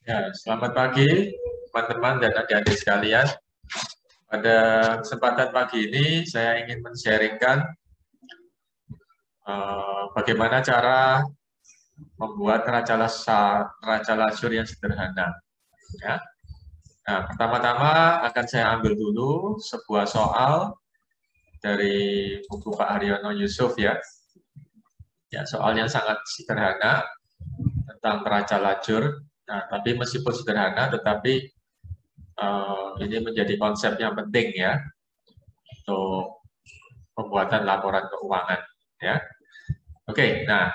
Ya, selamat pagi teman-teman dan adik-adik sekalian. Pada kesempatan pagi ini saya ingin men-sharingkan bagaimana cara membuat neraca lasur yang sederhana. Ya. Nah, pertama-tama akan saya ambil dulu sebuah soal dari buku Pak Haryono Yusuf ya. Ya, soal yang sangat sederhana tentang neraca lajur. Nah, tapi meskipun sederhana, tetapi ini menjadi konsep yang penting ya untuk pembuatan laporan keuangan ya. Oke, nah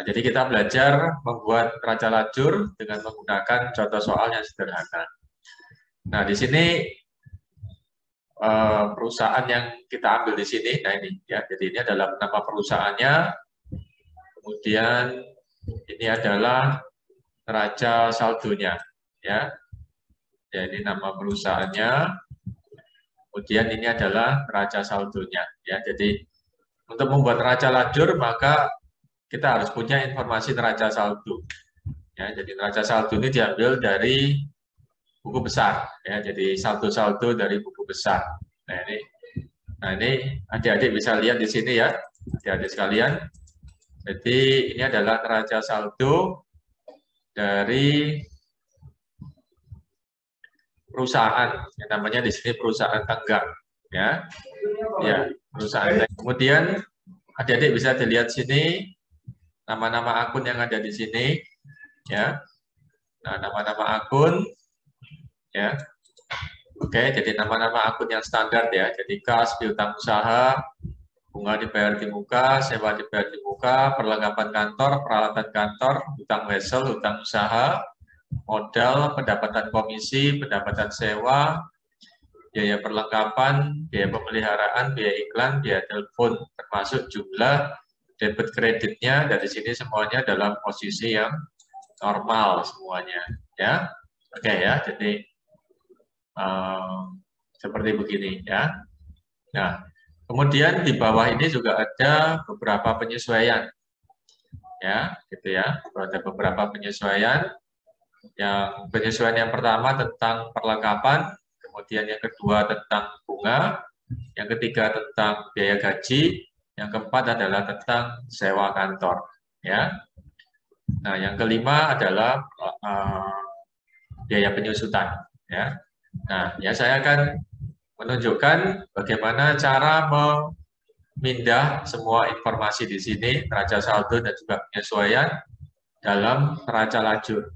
jadi kita belajar membuat neraca lajur dengan menggunakan contoh soal yang sederhana. Nah, di sini perusahaan yang kita ambil di sini, nah ini ya, jadi ini adalah nama perusahaannya, kemudian ini adalah neraca saldonya ya. Ya, ini nama perusahaannya, kemudian ini adalah neraca saldonya ya. Jadi untuk membuat neraca lajur maka kita harus punya informasi neraca saldo. Ya, jadi neraca saldo ini diambil dari buku besar. Ya, jadi saldo-saldo dari buku besar. Nah ini adik-adik bisa lihat di sini ya, adik-adik sekalian. Jadi ini adalah neraca saldo dari perusahaan. Yang namanya di sini perusahaan tenggang. Ya, ya perusahaan tenggang. Kemudian adik-adik bisa dilihat sini nama-nama akun yang ada di sini. Ya, nah nama-nama akun ya. Oke, jadi nama-nama akun yang standar ya. Jadi kas, piutang usaha, bunga dibayar di muka, sewa dibayar di muka, perlengkapan kantor, peralatan kantor, hutang wesel, hutang usaha, modal, pendapatan komisi, pendapatan sewa, biaya perlengkapan, biaya pemeliharaan, biaya iklan, biaya telepon, termasuk jumlah debit kreditnya. Dari sini semuanya dalam posisi yang normal semuanya ya. Oke ya, jadi seperti begini ya. Nah, kemudian di bawah ini juga ada beberapa penyesuaian ya, gitu ya. Ada beberapa penyesuaian. Yang penyesuaian yang pertama tentang perlengkapan, kemudian yang kedua tentang bunga, yang ketiga tentang biaya gaji, yang keempat adalah tentang sewa kantor ya. Nah, yang kelima adalah biaya penyusutan ya. Nah, ya saya akan menunjukkan bagaimana cara memindah semua informasi di sini, neraca saldo dan juga penyesuaian dalam neraca lajur.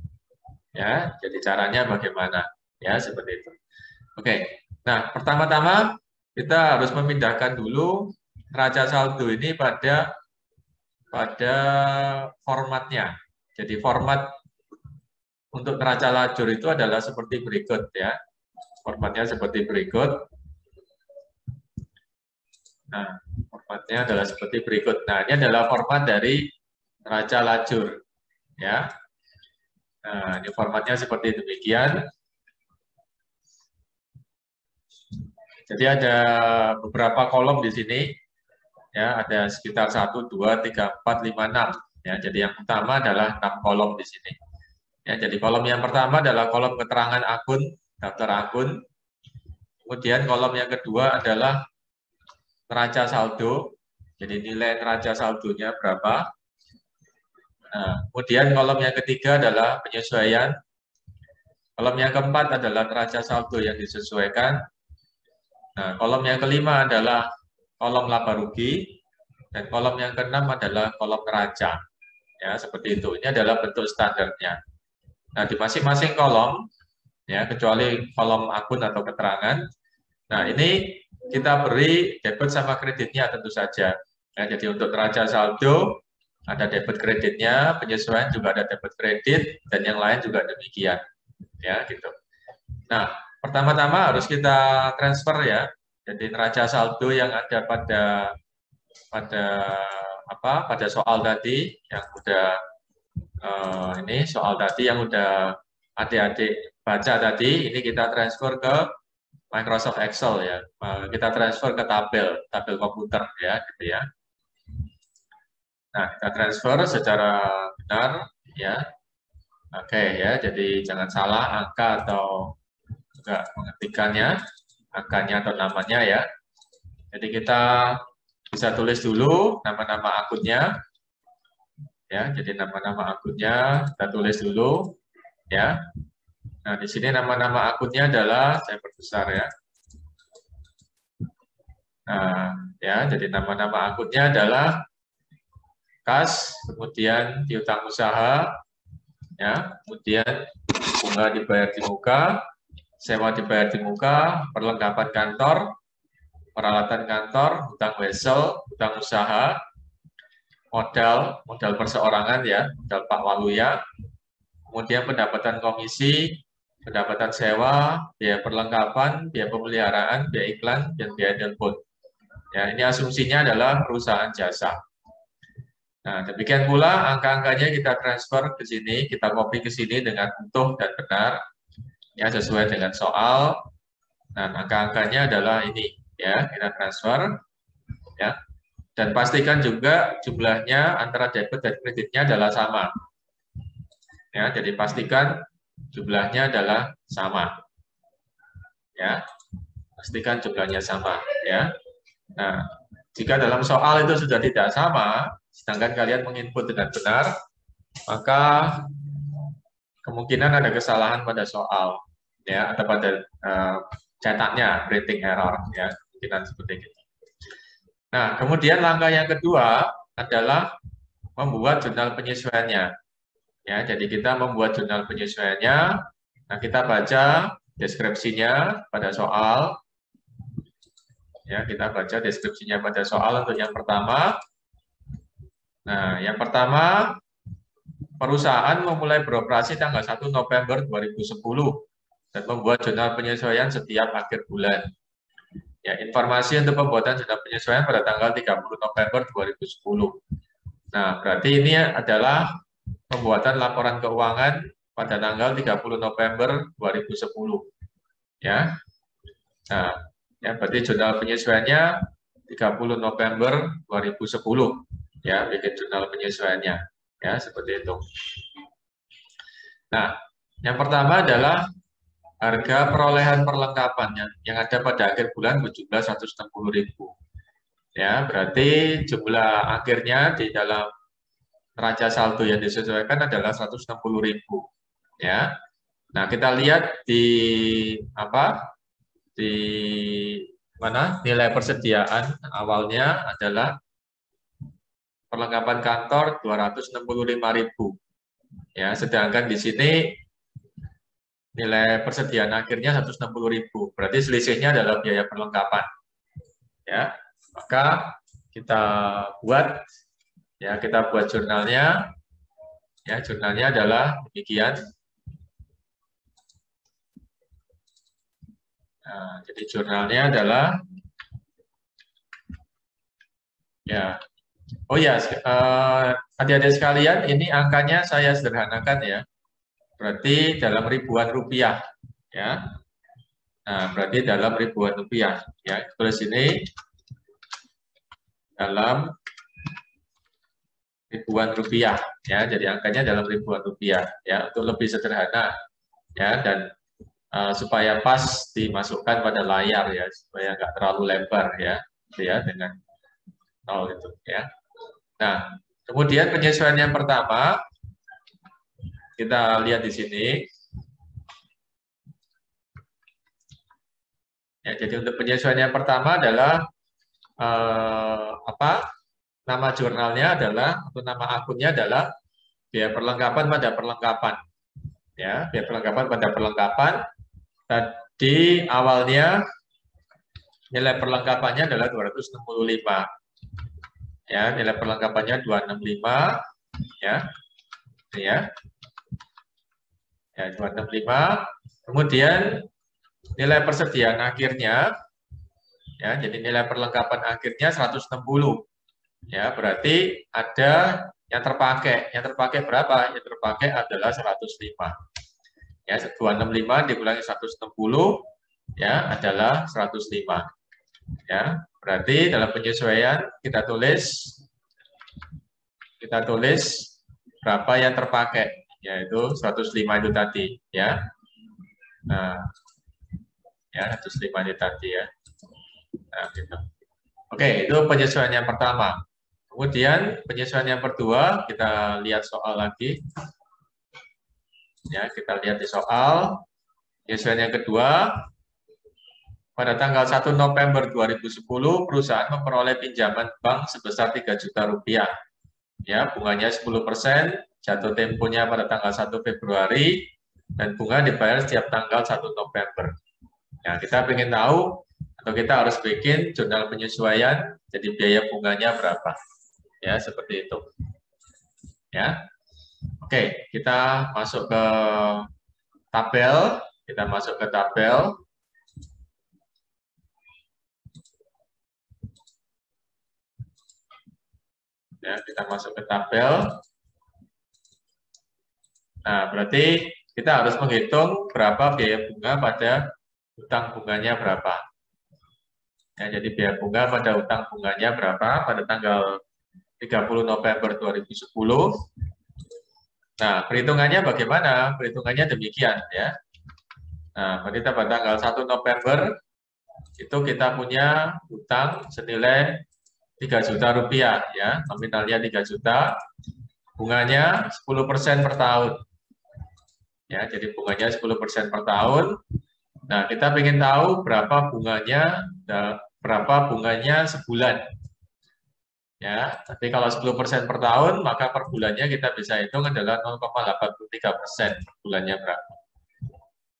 Ya, jadi caranya bagaimana? Ya, seperti itu. Oke. Nah, pertama-tama kita harus memindahkan dulu neraca saldo ini pada formatnya. Jadi format untuk neraca lajur itu adalah seperti berikut ya. Formatnya seperti berikut. Nah, formatnya adalah seperti berikut. Nah, ini adalah format dari neraca lajur. Ya. Nah, ini formatnya seperti demikian. Jadi ada beberapa kolom di sini. Ya, ada sekitar 1, 2, 3, 4, 5, 6. Ya, jadi yang utama adalah 6 kolom di sini. Ya, jadi kolom yang pertama adalah kolom keterangan akun, daftar akun. Kemudian kolom yang kedua adalah neraca saldo. Jadi nilai neraca saldonya berapa. Nah, kemudian kolom yang ketiga adalah penyesuaian. Kolom yang keempat adalah neraca saldo yang disesuaikan. Nah, kolom yang kelima adalah kolom laba rugi. Dan kolom yang keenam adalah kolom neraca. Ya, seperti itu. Ini adalah bentuk standarnya. Nah, di masing-masing kolom, ya kecuali kolom akun atau keterangan, nah ini kita beri debit sama kreditnya tentu saja. Ya, jadi untuk neraca saldo ada debit kreditnya, penyesuaian juga ada debit kredit, dan yang lain juga demikian. Ya, gitu. Nah, pertama-tama harus kita transfer ya. Jadi neraca saldo yang ada pada soal tadi yang udah ini soal tadi yang udah adik-adik baca tadi, ini kita transfer ke Microsoft Excel ya. Kita transfer ke tabel komputer ya, gitu ya. Nah, kita transfer secara benar ya. Oke ya, jadi jangan salah angka atau juga mengetikkannya, angkanya atau namanya ya. Jadi kita bisa tulis dulu nama-nama akunnya, ya. Jadi nama-nama akunnya kita tulis dulu, ya. Nah di sini nama-nama akunnya adalah saya perbesar ya. Nah ya, jadi nama-nama akunnya adalah kas, kemudian piutang usaha, ya, kemudian bunga dibayar di muka, sewa dibayar di muka, perlengkapan kantor, peralatan kantor, hutang wesel, hutang usaha, modal perseorangan ya, modal Pak Waluya, kemudian pendapatan komisi, pendapatan sewa, biaya perlengkapan, biaya pemeliharaan, biaya iklan, dan biaya telepon. Ya, ini asumsinya adalah perusahaan jasa. Nah, demikian pula angka-angkanya kita transfer ke sini, kita copy ke sini dengan utuh dan benar, ya sesuai dengan soal. Nah, angka-angkanya adalah ini, ya kita transfer, ya. Dan pastikan juga jumlahnya antara debit dan kreditnya adalah sama. Ya, jadi pastikan jumlahnya adalah sama. Ya, pastikan jumlahnya sama. Ya. Nah, jika dalam soal itu sudah tidak sama, sedangkan kalian menginput dengan benar, maka kemungkinan ada kesalahan pada soal, ya, atau pada cetaknya, printing error, ya, kemungkinan seperti itu. Nah, kemudian langkah yang kedua adalah membuat jurnal penyesuaiannya. Ya, jadi kita membuat jurnal penyesuaiannya. Nah, kita baca deskripsinya pada soal. Ya, kita baca deskripsinya pada soal untuk yang pertama. Nah, yang pertama, perusahaan memulai beroperasi tanggal 1 November 2010 dan membuat jurnal penyesuaian setiap akhir bulan. Ya, informasi untuk pembuatan jurnal penyesuaian pada tanggal 30 November 2010. Nah, berarti ini adalah pembuatan laporan keuangan pada tanggal 30 November 2010. Ya. Nah, ya berarti jurnal penyesuaiannya 30 November 2010. Ya, bikin jurnal penyesuaiannya. Ya, seperti itu. Nah, yang pertama adalah harga perolehan perlengkapannya yang ada pada akhir bulan berjumlah 160.000. Ya, berarti jumlah akhirnya di dalam neraca saldo yang disesuaikan adalah 160.000. Ya. Nah, kita lihat di apa? Di mana? Nilai persediaan awalnya adalah perlengkapan kantor 265.000. Ya, sedangkan di sini nilai persediaan akhirnya 160.000. Berarti selisihnya adalah biaya perlengkapan. Ya. Maka kita buat jurnalnya. Ya, jurnalnya adalah demikian. Nah, jadi jurnalnya adalah ya. Oh ya, adik-adik sekalian, ini angkanya saya sederhanakan ya. Berarti dalam ribuan rupiah ya. Nah, berarti dalam ribuan rupiah ya. Tulis ini dalam ribuan rupiah ya. Jadi angkanya dalam ribuan rupiah ya, untuk lebih sederhana ya, dan supaya pas dimasukkan pada layar ya, supaya nggak terlalu lebar ya, dengan 0 itu ya. Nah, kemudian penyesuaian yang pertama kita lihat di sini. Ya, jadi untuk penyesuaian yang pertama adalah nama jurnalnya adalah, atau nama akunnya adalah biaya perlengkapan pada perlengkapan. Ya, biaya perlengkapan pada perlengkapan. Tadi awalnya nilai perlengkapannya adalah 265. Ya, nilai perlengkapannya 265 ya. Ini ya. Ya, 265. Kemudian nilai persediaan akhirnya ya, jadi nilai perlengkapan akhirnya 160. Ya, berarti ada yang terpakai. Yang terpakai berapa? Yang terpakai adalah 105. Ya, 265 dikurangi 160 ya adalah 105. Ya, berarti dalam penyesuaian kita tulis berapa yang terpakai yaitu 105 itu tadi, ya. Nah, ya 105 itu tadi ya. Nah, gitu. Oke, itu penyesuaian yang pertama. Kemudian penyesuaian yang kedua, kita lihat soal lagi. Ya, kita lihat di soal. Penyesuaian yang kedua, pada tanggal 1 November 2010, perusahaan memperoleh pinjaman bank sebesar 3 juta rupiah. Ya, bunganya 10%, jatuh temponya pada tanggal 1 Februari, dan bunga dibayar setiap tanggal 1 November. Nah, kita ingin tahu, atau kita harus bikin jurnal penyesuaian, jadi biaya bunganya berapa. Ya, seperti itu. Ya. Oke, kita masuk ke tabel. Kita masuk ke tabel. Ya, kita masuk ke tabel. Nah, berarti kita harus menghitung berapa biaya bunga pada utang bunganya berapa. Ya, jadi biaya bunga pada utang bunganya berapa pada tanggal 30 November 2010. Nah, perhitungannya bagaimana? Perhitungannya demikian ya. Nah, kita pada tanggal 1 November itu kita punya utang senilai 3 juta rupiah ya, nominalnya 3 juta, bunganya 10% per tahun. Ya, jadi bunganya 10% per tahun. Nah, kita ingin tahu berapa bunganya sebulan. Ya, tapi kalau 10% per tahun, maka per bulannya kita bisa hitung adalah 0,83% per bulannya berapa.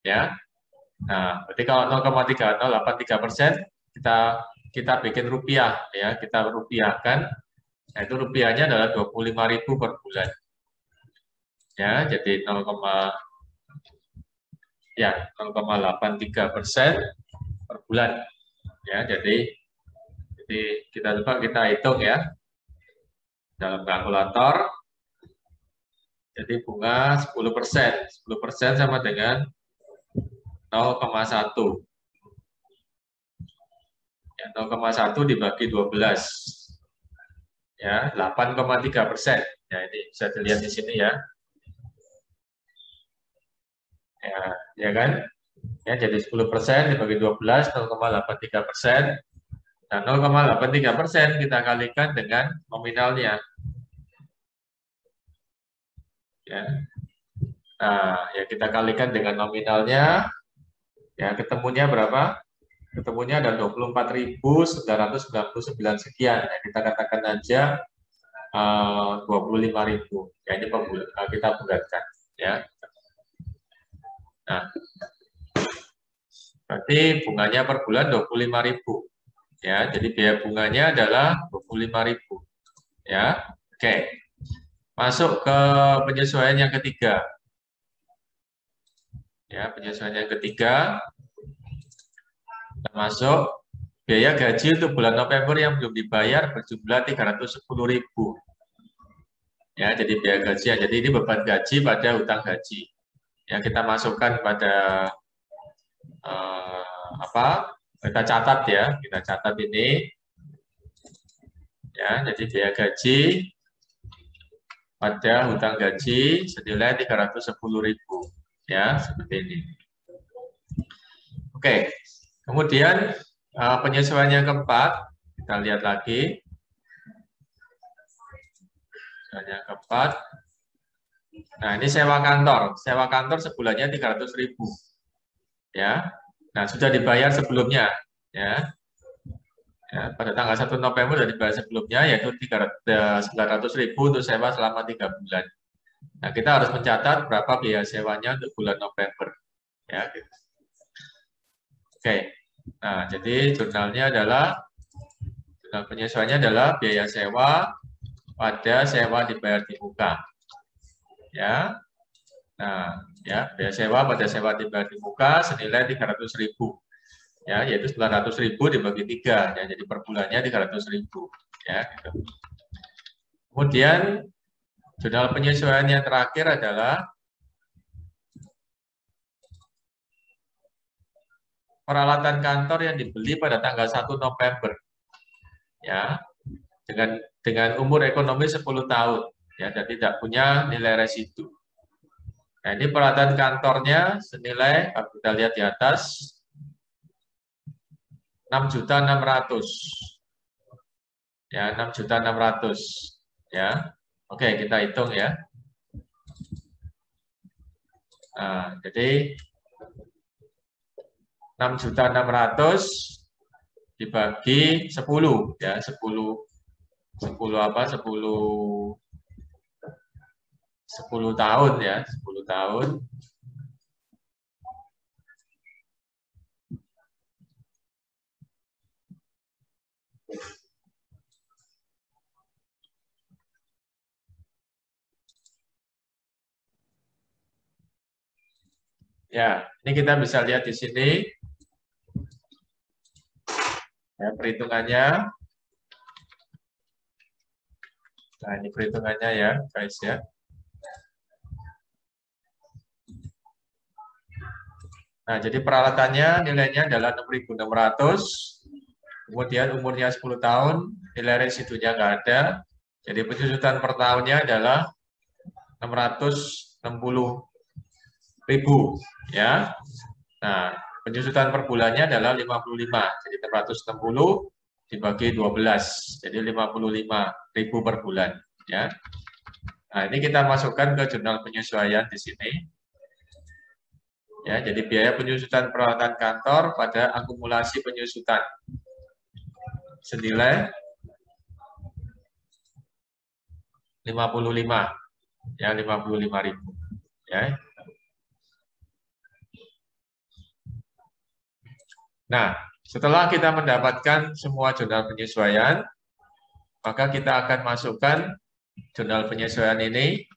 Ya, nah, berarti kalau 0,3083% kita bikin rupiah, ya, kita rupiahkan. Nah, itu rupiahnya adalah 25.000 per bulan. Ya, jadi 0,83% per bulan. Ya, jadi kita hitung ya dalam kalkulator. Jadi bunga 10%. 10% sama dengan 0,1. Ya, 0,1 dibagi 12. Ya, 8,3%. Ya, ini bisa dilihat di sini ya. Ya kan? Ya, jadi 10% dibagi 12, 0,83%. Nah, 0,83% kita kalikan dengan nominalnya. Ya. Nah, ya kita kalikan dengan nominalnya. Ya, ketemunya berapa? Ketemunya ada 24.999 sekian. Ya, kita katakan aja 25.000. Ya, ini kita bulatkan. Ya. Nah, berarti bunganya per bulan 25.000. Ya, jadi biaya bunganya adalah 25.000. Ya, oke. Masuk ke penyesuaian yang ketiga. Ya, penyesuaian yang ketiga termasuk biaya gaji untuk bulan November yang belum dibayar berjumlah 310.000. Ya, jadi biaya gaji. Jadi ini beban gaji pada utang gaji. Ya, kita masukkan pada kita catat ya. Kita catat ini. Ya, jadi biaya gaji pada hutang gaji senilai 310.000. Ya, seperti ini. Oke. Kemudian penyesuaian yang keempat, kita lihat lagi. Yang keempat. Nah, ini sewa kantor. Sewa kantor sebulannya 300.000. Ya. Nah, sudah dibayar sebelumnya, ya. Ya, pada tanggal 1 November sudah dibayar sebelumnya, yaitu 900.000 untuk sewa selama 3 bulan. Nah, kita harus mencatat berapa biaya sewanya untuk bulan November. Ya, gitu. Oke. Nah, jadi jurnal penyesuaiannya adalah biaya sewa pada sewa dibayar di muka. Ya. Nah, ya, biaya sewa pada sewa dibayar di muka senilai 300.000. Ya, yaitu 900.000 dibagi 3, ya, jadi per bulannya 300.000. Ya, gitu. Kemudian jurnal penyesuaian yang terakhir adalah peralatan kantor yang dibeli pada tanggal 1 November. Ya, dengan umur ekonomi 10 tahun, ya, dan tidak punya nilai residu. Nah, ini peralatan kantornya senilai, kalau kita lihat di atas, 6.600.000. Ya, 6.600.000. Ya. Oke, kita hitung ya. Nah, jadi 6.600.000 dibagi 10 ya, 10 apa? 10 tahun ya, 10 tahun. Ya, ini kita bisa lihat di sini ya, perhitungannya. Nah, ini perhitungannya ya, guys ya. Nah, jadi peralatannya nilainya adalah 6.600. Kemudian umurnya 10 tahun, nilai residunya nggak ada. Jadi penyusutan per tahunnya adalah 660.000 ya. Nah, penyusutan per bulannya adalah 55. Jadi 660 dibagi 12. Jadi 55.000 per bulan ya. Nah, ini kita masukkan ke jurnal penyesuaian di sini. Ya, jadi biaya penyusutan peralatan kantor pada akumulasi penyusutan senilai 55 ya, 55.000 ya. Nah, setelah kita mendapatkan semua jurnal penyesuaian, maka kita akan masukkan jurnal penyesuaian ini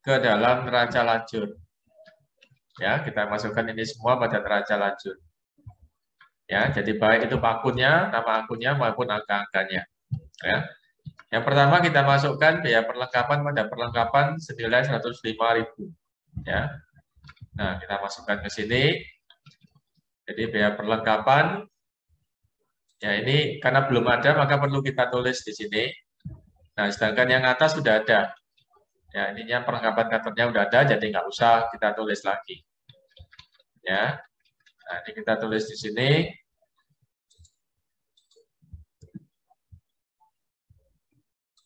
ke dalam neraca lajur. Ya, kita masukkan ini semua pada neraca lajur. Ya, jadi baik itu akunnya, nama akunnya maupun angka-angkanya. Ya. Yang pertama kita masukkan biaya perlengkapan pada perlengkapan senilai 105.000. Ya. Nah, kita masukkan ke sini. Jadi biaya perlengkapan, ya ini karena belum ada maka perlu kita tulis di sini. Nah, sedangkan yang atas sudah ada. Ya, ininya perlengkapan kantornya sudah ada, jadi nggak usah kita tulis lagi. Ya, nah ini kita tulis di sini.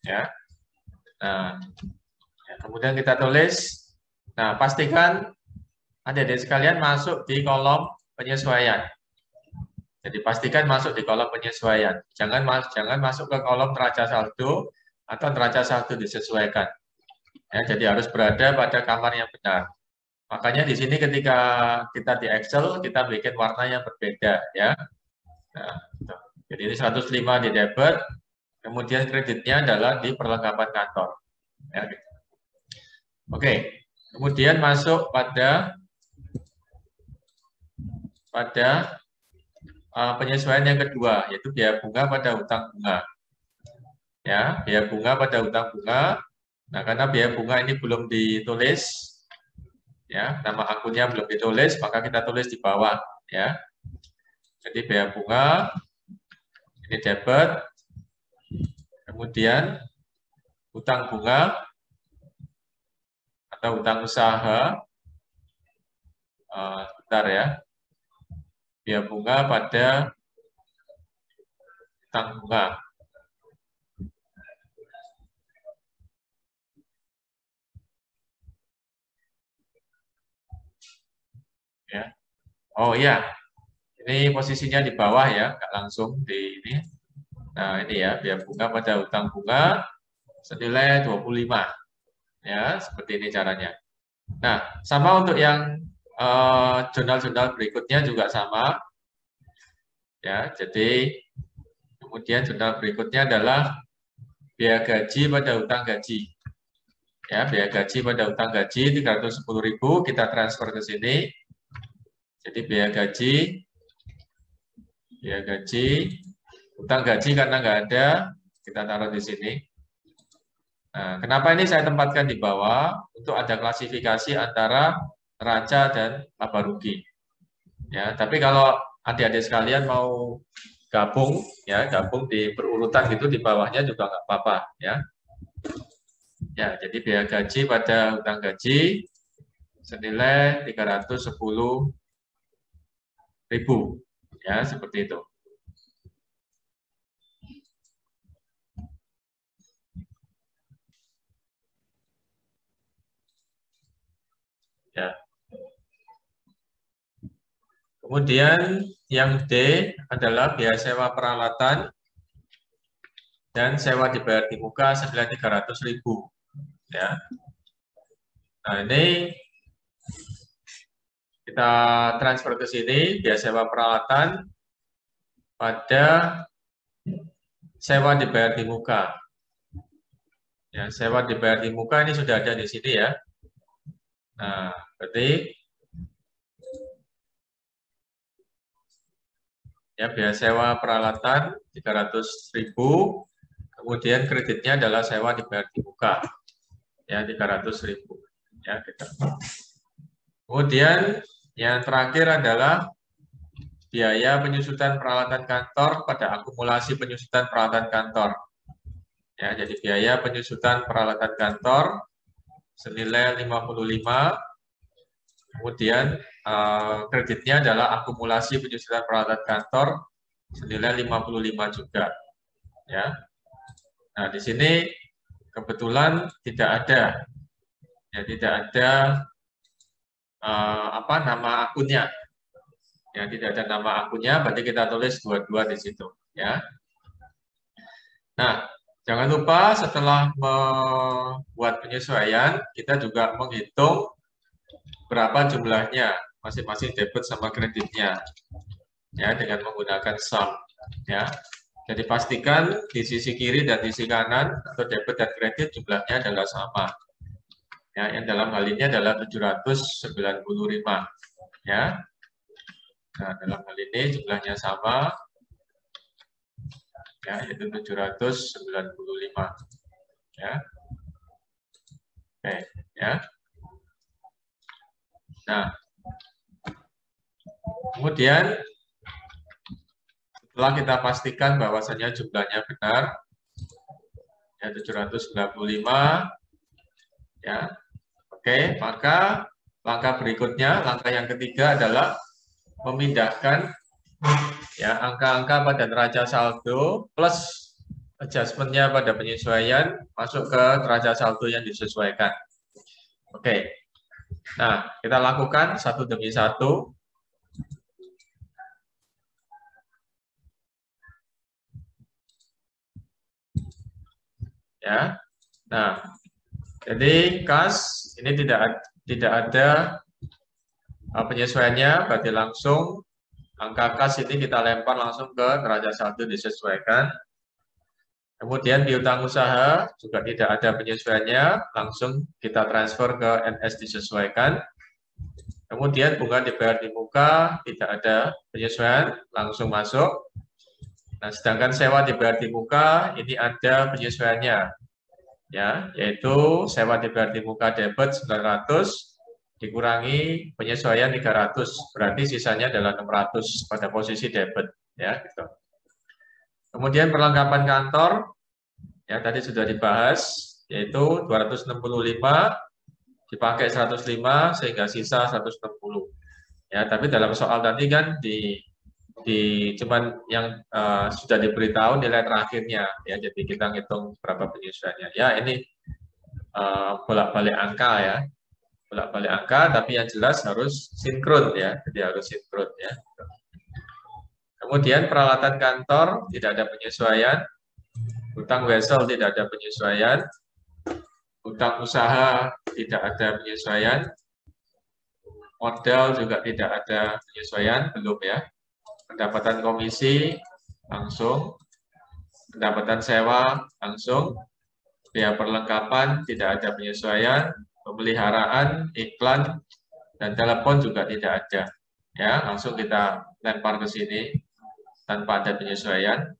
Ya, nah, ya, kemudian kita tulis. Nah, pastikan adik-adik sekalian masuk di kolom penyesuaian. Jadi pastikan masuk di kolom penyesuaian. Jangan masuk ke kolom neraca saldo atau neraca saldo disesuaikan. Ya, jadi harus berada pada kamar yang benar. Makanya di sini ketika kita di Excel kita bikin warna yang berbeda ya. Nah, jadi ini 105 di debit, kemudian kreditnya adalah di perlengkapan kantor. Ya, gitu. Oke, kemudian masuk pada penyesuaian yang kedua, yaitu biaya bunga pada hutang bunga. Ya, biaya bunga pada hutang bunga. Nah, karena biaya bunga ini belum ditulis, ya, nama akunnya belum ditulis, maka kita tulis di bawah, ya. Jadi biaya bunga ini debit, kemudian hutang bunga atau hutang usaha, bentar ya, biaya bunga pada hutang bunga. Ya. Oh iya, ini posisinya di bawah ya, nggak langsung di ini. Nah ini ya, biaya bunga pada hutang bunga senilai 25. Ya, seperti ini caranya. Nah, sama untuk yang jurnal-jurnal berikutnya juga sama. Ya, jadi kemudian jurnal berikutnya adalah biaya gaji pada hutang gaji. Ya, biaya gaji pada hutang gaji 310.000 kita transfer ke sini. Jadi biaya gaji, hutang gaji karena nggak ada, kita taruh di sini. Nah, kenapa ini saya tempatkan di bawah? Untuk ada klasifikasi antara neraca dan laba rugi. Ya, tapi kalau adik-adik sekalian mau gabung, ya gabung di berurutan gitu di bawahnya juga nggak apa-apa, ya. Ya, jadi biaya gaji pada hutang gaji senilai 310.000. Ya, seperti itu. Ya. Kemudian yang D adalah biaya sewa peralatan dan sewa dibayar di muka senilai 300.000. Ya. Nah, ini kita transfer ke sini, biaya sewa peralatan pada sewa dibayar di muka. Ya, sewa dibayar di muka ini sudah ada di sini ya. Nah, berarti ya biaya sewa peralatan 300.000, kemudian kreditnya adalah sewa dibayar di muka. Ya, 300.000. Ya, gitu. Kemudian yang terakhir adalah biaya penyusutan peralatan kantor pada akumulasi penyusutan peralatan kantor. Ya, jadi biaya penyusutan peralatan kantor senilai 55, kemudian kreditnya adalah akumulasi penyusutan peralatan kantor senilai 55 juga. Ya. Nah, di sini kebetulan tidak ada, ya tidak ada nama akunnya. Ya, tidak ada nama akunnya, berarti kita tulis dua-dua di situ. Ya. Nah, jangan lupa setelah membuat penyesuaian, kita juga menghitung berapa jumlahnya masing-masing debit sama kreditnya, ya dengan menggunakan sum. Ya, jadi pastikan di sisi kiri dan di sisi kanan atau debit dan kredit jumlahnya adalah sama. Ya, yang dalam hal ini adalah 795. Ya. Nah, dalam hal ini jumlahnya sama, ya, yaitu 795. Ya. Oke, ya. Nah, kemudian setelah kita pastikan bahwasanya jumlahnya benar, ya 795, ya. Oke, maka langkah berikutnya, langkah yang ketiga adalah memindahkan ya angka-angka pada neraca saldo plus adjustment-nya pada penyesuaian masuk ke neraca saldo yang disesuaikan. Oke, nah kita lakukan satu demi satu. Ya, nah jadi kas ini tidak ada penyesuaiannya, berarti langsung angka kas ini kita lempar langsung ke neraca saldo disesuaikan. Kemudian piutang usaha juga tidak ada penyesuaiannya, langsung kita transfer ke NS disesuaikan. Kemudian bunga dibayar di muka tidak ada penyesuaian, langsung masuk. Nah, sedangkan sewa dibayar di muka ini ada penyesuaiannya, ya, yaitu sewa dibayar di muka debit 900 dikurangi penyesuaian 300, berarti sisanya adalah 600 pada posisi debit, ya, gitu. Kemudian perlengkapan kantor, ya tadi sudah dibahas, yaitu 265 dipakai 105 sehingga sisa 160. Ya, tapi dalam soal tadi kan cuman yang sudah diberitahu nilai terakhirnya, ya, jadi kita ngitung berapa penyesuaiannya. Ya, ini bolak-balik angka ya. Bolak-balik angka, tapi yang jelas harus sinkron ya, jadi harus sinkron ya. Kemudian peralatan kantor tidak ada penyesuaian, utang wesel tidak ada penyesuaian, utang usaha tidak ada penyesuaian, modal juga tidak ada penyesuaian, belum ya. Pendapatan komisi langsung, pendapatan sewa langsung, biaya perlengkapan tidak ada penyesuaian, pemeliharaan, iklan, dan telepon juga tidak ada. Ya, langsung kita lempar ke sini tanpa ada penyesuaian.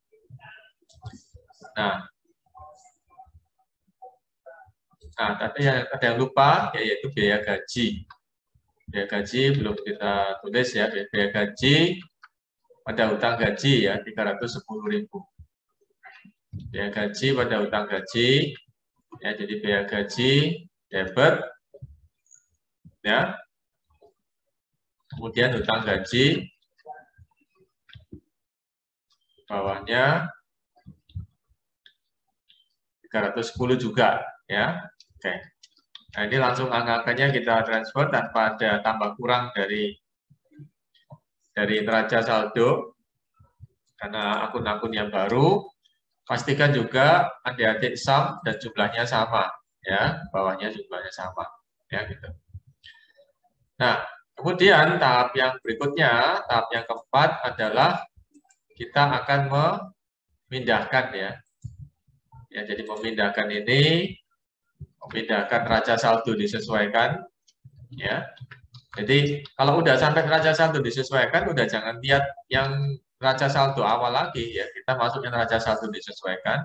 Nah, tapi ada yang lupa, yaitu biaya gaji. Biaya gaji belum kita tulis ya, biaya gaji pada utang gaji ya 310.000. Biaya gaji pada utang gaji, ya jadi biaya gaji debit ya. Kemudian hutang gaji, bawahnya 310 juga, ya. Oke. Nah, ini langsung angka-angkanya kita transfer tanpa ada tambah kurang dari neraca saldo, karena akun-akun yang baru. Pastikan juga adik-adik sum dan jumlahnya sama, ya, bawahnya jumlahnya sama, ya gitu. Nah, kemudian tahap yang berikutnya, tahap yang keempat adalah kita akan memindahkan, ya. Ya, jadi memindahkan ini, memindahkan neraca saldo disesuaikan, ya. Jadi kalau udah sampai neraca saldo disesuaikan, udah jangan lihat yang neraca saldo awal lagi, ya. Kita masuknya neraca saldo disesuaikan.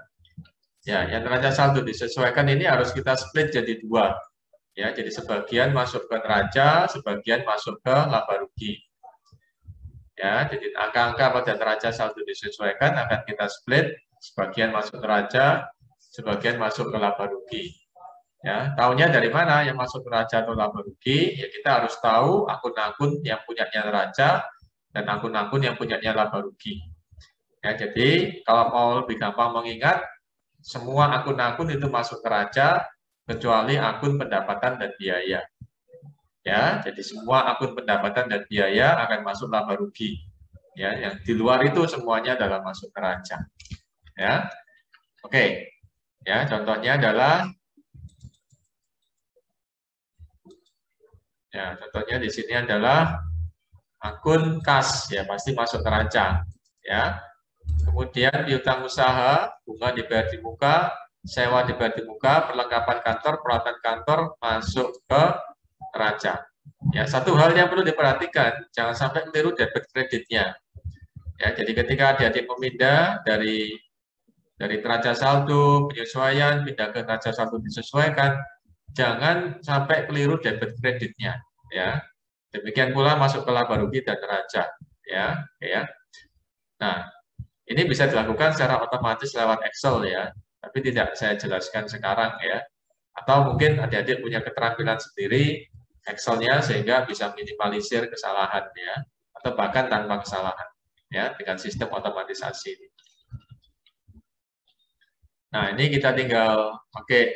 Ya, yang neraca saldo disesuaikan ini harus kita split jadi dua. Ya, jadi sebagian masuk ke neraca, sebagian masuk ke laba rugi. Ya, jadi angka-angka pada neraca saldo disesuaikan akan kita split, sebagian masuk neraca, sebagian masuk ke laba rugi. Ya, tahunya dari mana yang masuk neraca atau laba rugi? Ya, kita harus tahu akun-akun yang punyanya neraca dan akun-akun yang punyanya laba rugi. Ya, jadi kalau mau lebih gampang mengingat, semua akun-akun itu masuk neraca kecuali akun pendapatan dan biaya. Ya, jadi semua akun pendapatan dan biaya akan masuk laba rugi. Ya, yang di luar itu semuanya adalah masuk neraca. Ya, oke. Ya, contohnya adalah, ya, contohnya di sini adalah akun kas, ya pasti masuk neraca. Ya, kemudian piutang usaha, bunga dibayar di muka, sewa dibayar di muka, perlengkapan kantor, peralatan kantor masuk ke neraca. Ya, satu hal yang perlu diperhatikan, jangan sampai keliru debit kreditnya. Ya, jadi ketika adik-adik memindah dari neraca saldo, penyesuaian, pindah ke neraca saldo disesuaikan, jangan sampai keliru debit kreditnya. Ya, demikian pula masuk ke laba rugi dan neraca. Ya, ya. Nah, ini bisa dilakukan secara otomatis lewat Excel, ya, tapi tidak saya jelaskan sekarang, ya. Atau mungkin adik-adik punya keterampilan sendiri Excel-nya sehingga bisa minimalisir kesalahan, ya, atau bahkan tanpa kesalahan, ya, dengan sistem otomatisasi. Nah, ini kita tinggal pakai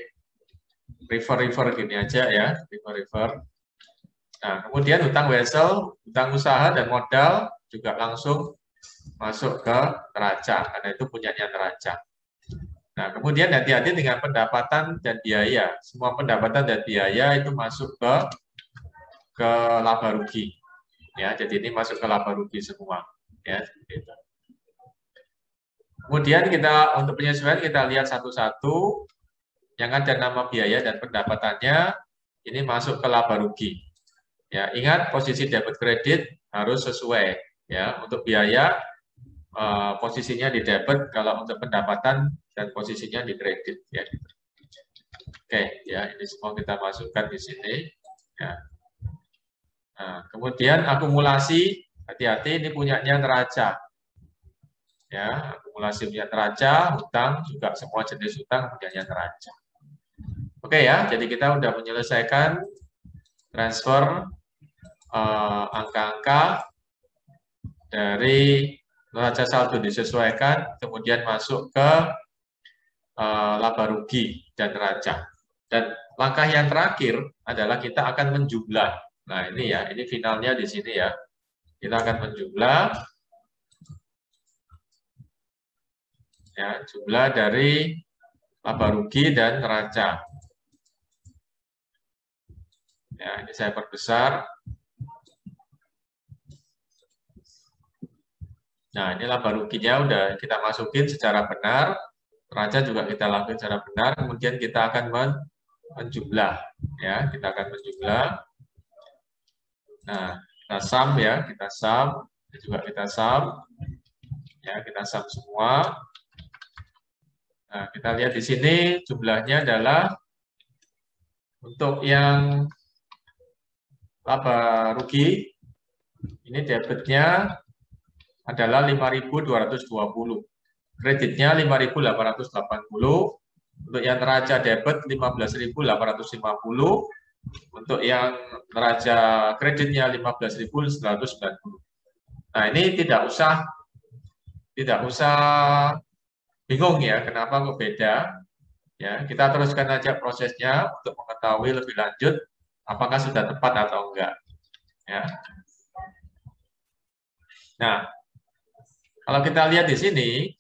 refer gini aja, ya, refer. Nah, kemudian hutang wesel, hutang usaha dan modal juga langsung masuk ke neraca, karena itu punyanya neraca. Nah, kemudian hati-hati dengan pendapatan dan biaya. Semua pendapatan dan biaya itu masuk ke laba rugi. Ya, jadi ini masuk ke laba rugi semua. Ya, gitu. Kemudian kita untuk penyesuaian kita lihat satu-satu yang ada nama biaya dan pendapatannya ini masuk ke laba rugi. Ya, ingat posisi debit kredit harus sesuai. Ya, untuk biaya posisinya di debit, kalau untuk pendapatan dan posisinya di kredit. Ya. Oke, ya ini semua kita masukkan di sini. Ya. Nah, kemudian akumulasi, hati-hati ini punyanya neraca. Ya, akumulasi punya neraca, hutang juga semua jenis hutang punyanya neraca. Oke ya, jadi kita sudah menyelesaikan transfer angka-angka dari neraca saldo disesuaikan, kemudian masuk ke laba rugi dan neraca. Dan langkah yang terakhir adalah kita akan menjumlah. Nah ini ya, ini finalnya di sini ya. Kita akan menjumlah, ya, jumlah dari laba rugi dan neraca. Ya, ini saya perbesar. Nah, ini laba ruginya udah kita masukin secara benar, neraca juga kita lakukan secara benar, kemudian kita akan menjumlah, ya, kita akan menjumlah. Nah, kita sum ya, kita sum, juga kita sum, ya, kita sum semua. Nah, kita lihat di sini jumlahnya adalah untuk yang laba rugi, ini debitnya adalah 5.220, kreditnya 5.880, untuk yang neraca debit 15.850, untuk yang neraca kreditnya 15.190. Nah, ini tidak usah bingung ya, kenapa kok beda. Ya, kita teruskan aja prosesnya untuk mengetahui lebih lanjut apakah sudah tepat atau enggak. Ya. Nah, kalau kita lihat di sini,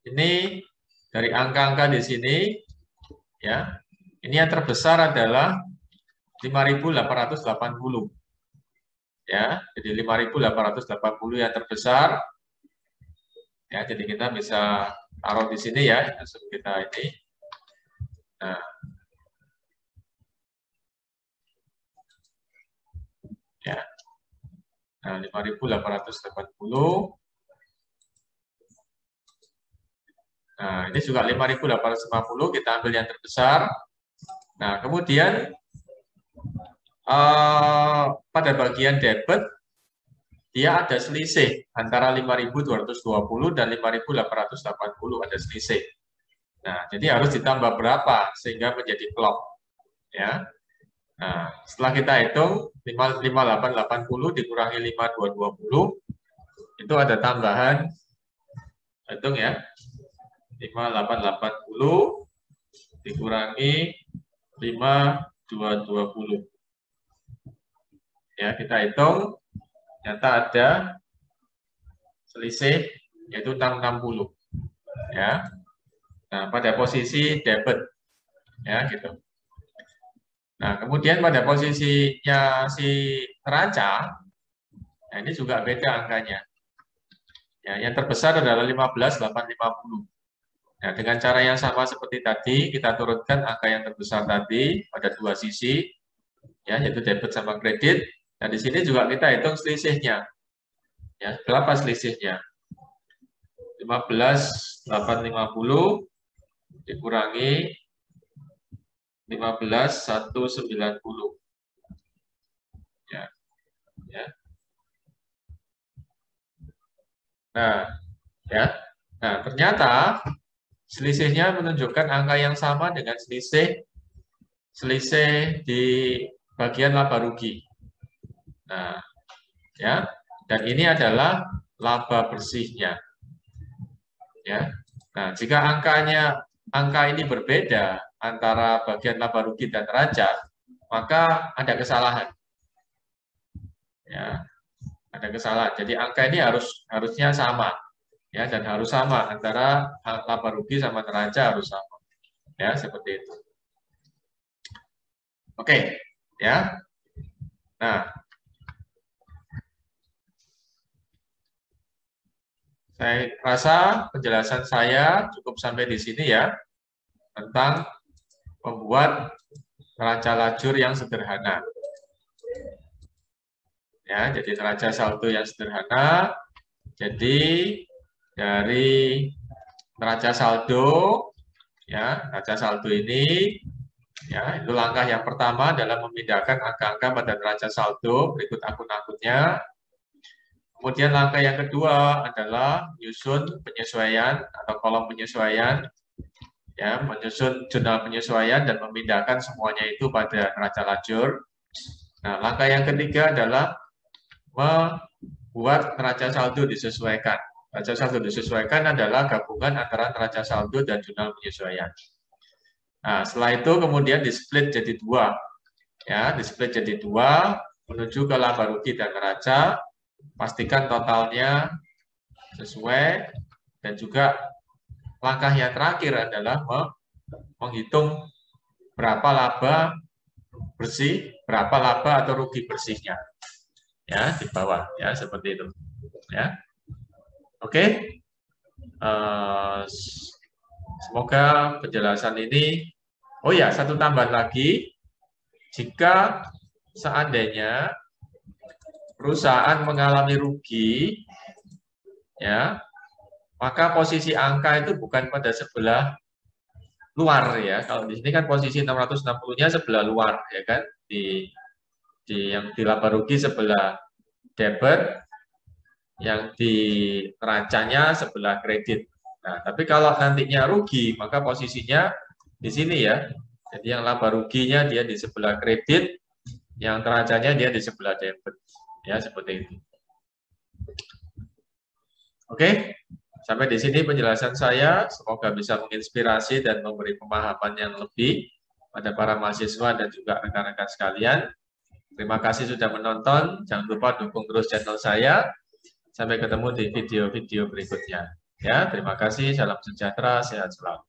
ini dari angka-angka di sini, ya, ini yang terbesar adalah 5.880. Ya, jadi 5.880 yang terbesar. Ya, jadi kita bisa taruh di sini ya, langsung kita ini. Nah, ya. Nah, 5.880. Nah, ini juga 5.850, kita ambil yang terbesar. Nah, kemudian pada bagian debit, dia ada selisih antara 5.220 dan 5.880 ada selisih. Nah, jadi harus ditambah berapa sehingga menjadi plong. Ya. Nah, setelah kita hitung 5.880 dikurangi 5.220 itu ada tambahan, hitung ya, 5.880 dikurangi 5.220. Ya, kita hitung ternyata ada selisih yaitu 660. Ya. Nah, pada posisi debit. Ya, gitu. Nah, kemudian pada posisinya si neraca, nah ini juga beda angkanya. Ya, yang terbesar adalah 15.850. Nah, dengan cara yang sama seperti tadi, kita turunkan angka yang terbesar tadi pada dua sisi, ya, yaitu debit sama kredit. Nah, di sini juga kita hitung selisihnya. Ya, berapa selisihnya? 15.850 dikurangi 15.190. Ya. Ya. Nah, ya. Nah, ternyata selisihnya menunjukkan angka yang sama dengan selisih di bagian laba rugi. Nah, ya. Dan ini adalah laba bersihnya. Ya. Nah, jika angka ini berbeda antara bagian laba rugi dan neraca, maka ada kesalahan. Ya, ada kesalahan. Jadi angka ini harusnya sama, ya, dan harus sama antara laba rugi sama neraca harus sama, ya, seperti itu. Oke, ya. Nah, saya rasa penjelasan saya cukup sampai di sini ya tentang membuat neraca lajur yang sederhana. Ya, jadi neraca saldo yang sederhana. Jadi dari neraca saldo, ya, neraca saldo ini, ya, itu langkah yang pertama adalah memindahkan angka-angka pada neraca saldo berikut akun-akunnya. Kemudian langkah yang kedua adalah menyusun penyesuaian atau kolom penyesuaian, ya, menyusun jurnal penyesuaian dan memindahkan semuanya itu pada neraca lajur. Nah, langkah yang ketiga adalah membuat neraca saldo disesuaikan. Neraca saldo disesuaikan adalah gabungan antara neraca saldo dan jurnal penyesuaian. Nah, setelah itu kemudian di-split jadi dua. Ya, di-split jadi dua menuju ke laba rugi dan neraca. Pastikan totalnya sesuai dan juga langkah yang terakhir adalah menghitung berapa laba bersih, berapa laba atau rugi bersihnya. Ya, di bawah, ya, seperti itu. Ya. Oke. Semoga penjelasan ini, oh ya, satu tambahan lagi, jika seandainya perusahaan mengalami rugi, ya, maka posisi angka itu bukan pada sebelah luar ya. Kalau di sini kan posisi 660-nya sebelah luar ya kan, yang di laba rugi sebelah debit, yang di neracanya sebelah kredit. Nah, tapi kalau nantinya rugi, maka posisinya di sini ya. Jadi yang laba ruginya dia di sebelah kredit, Yang terajanya dia di sebelah debit. Ya, seperti itu. Oke, sampai di sini penjelasan saya. Semoga bisa menginspirasi dan memberi pemahaman yang lebih pada para mahasiswa dan juga rekan-rekan sekalian. Terima kasih sudah menonton. Jangan lupa dukung terus channel saya. Sampai ketemu di video-video berikutnya. Ya, terima kasih. Salam sejahtera, sehat selalu.